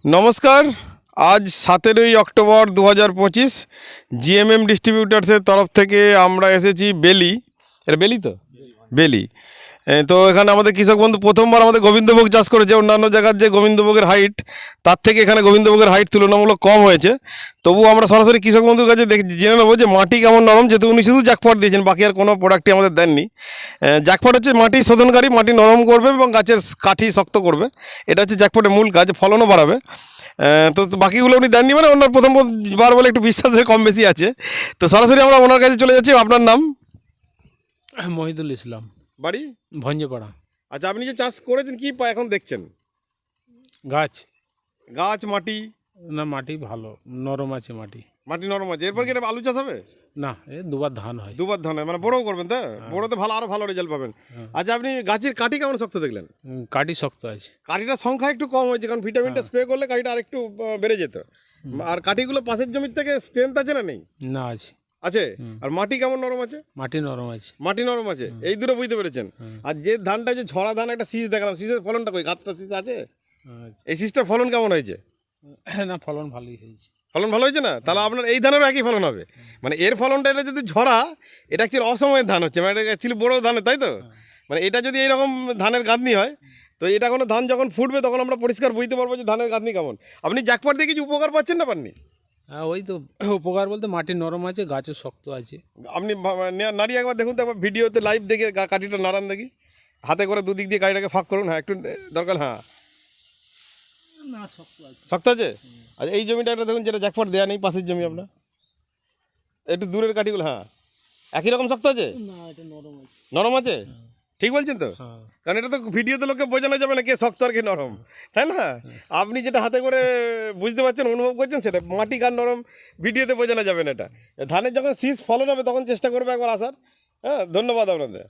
নমস্কার। আজ 17ই October 2025 GMm ডিস্ট্রিবিউটার্সের তরফ থেকে আমরা এসেছি বেলি। এটা বেলি তো বেলি। তো এখানে আমাদের কৃষক বন্ধু প্রথমবার আমাদের গোবিন্দভোগ চাষ করেছে। অন্যান্য জায়গার যে গোবিন্দভোগের হাইট তার থেকে এখানে গোবিন্দভোগের হাইট তুলনামূলক কম হয়েছে। তবুও আমরা সরাসরি কৃষক বন্ধুর কাছে জেনে নেবো যে মাটি কেমন নরম, যেহেতু উনি শুধু জ্যাকপট দিয়েছেন, বাকি আর কোনো প্রোডাক্টই আমাদের দেননি। জ্যাকপট হচ্ছে মাটি শোধনকারী, মাটি নরম করবে এবং গাছের কাঠি শক্ত করবে। এটা হচ্ছে জ্যাকপটের মূল কাজ, ফলনও বাড়াবে। তো বাকিগুলো উনি দেননি, মানে অন্য প্রথমবার বলে একটু বিশ্বাসের কম বেশি আছে। তো সরাসরি আমরা ওনার কাছে চলে যাচ্ছি। আপনার নাম? মহিদুল ইসলাম, বাড়ি? ভঞ্জপাড়া। আচ্ছা, আপনি যে চাষ করেছেন কি এখন দেখছেন? গাছ গাছ, মাটি? না, মাটি ভালো নরম আছে, মাটি মাটি নরম আছে। এরপর কি এটা আলু চাষ হবে? না, দুবার ধান হয়। দুবার ধান হয়, মানে বড়ও করবেন তো? বড়তে ভালো, আরো ভালো রেজাল্ট পাবেন। আচ্ছা, আপনি গাছের কাঠি কেমন শক্ত দেখলেন? কাটি শক্ত আছে। কাঠিটার সংখ্যা একটু কম হয়েছে, কারণ ভিটামিনটা স্প্রে করলে কাঠিটা আর একটু বেড়ে যেত। আর কাঠিগুলো পাশের জমির থেকে স্ট্রেংথ আছে না নেই? না, আছে। আছে। আর মাটি কেমন নরম আছে? মাটি নরম আছে। মাটি নরম আছে, এই দুটো বুঝতে পেরেছেন। আর যে ধানটা, যে ঝরা ধান, একটা শীষ দেখালাম, শীষের ফলনটা কই? গাছটা শীষ আছে? এই শীষটার ফলন কেমন হয়েছে? না, ফলন ভালোই হয়েছে। ফলন ভালো হয়েছে না? তাহলে আপনার এই ধানেরও একই ফলন হবে। মানে এর ফলনটা, এটা যদি ঝরা, এটা অ্যাকচুয়ালি অসময়ের ধান হচ্ছে, মানে এটা অ্যাকচুয়ালি বড়ো ধানের, তাই তো? মানে এটা যদি এইরকম ধানের গাঁথনি হয়, তো এটা কোনো ধান যখন ফুটবে তখন আমরা পরিষ্কার বুঝতে পারবো যে ধানের গাঁথনি কেমন। আপনি জ্যাকপট দিয়ে কিছু উপকার পাচ্ছেন না পাননি? ওই তো উপকার বলতে মাটি নরম আছে, গাছও শক্ত আছে। আপনি নাড়িয়ে একবার দেখুন তো, একবার ভিডিওতে লাইভ দেখে কাঠিটা নাড়ান দেখি। হাতে করে দুদিক দিয়ে কাঠিটাকে ফাঁক করুন। হ্যাঁ, একটু দরকার। হ্যাঁ, না, শক্ত আছে। শক্ত আছে। আচ্ছা, এই জমিটা একটা দেখুন, যেটা জ্যাকপট দেওয়া নেই, পাশের জমি আপনার, একটু দূরের কাঠিগুলো। হ্যাঁ, একই রকম শক্ত আছে? না, এটা নরম আছে। নরম আছে? ঠিক বলছেন তো? কারণ এটা তো ভিডিওতে লোককে বোঝানো যাবে না কে শক্ত আর কে নরম, তাই না? আপনি যেটা হাতে করে বুঝতে পারছেন, অনুভব করছেন, সেটা মাটি কার নরম ভিডিওতে বোঝানো যাবে না। এটা ধানের যখন শীষ ফলন হবে তখন চেষ্টা করবে একবার আসার। হ্যাঁ, ধন্যবাদ আপনাদের।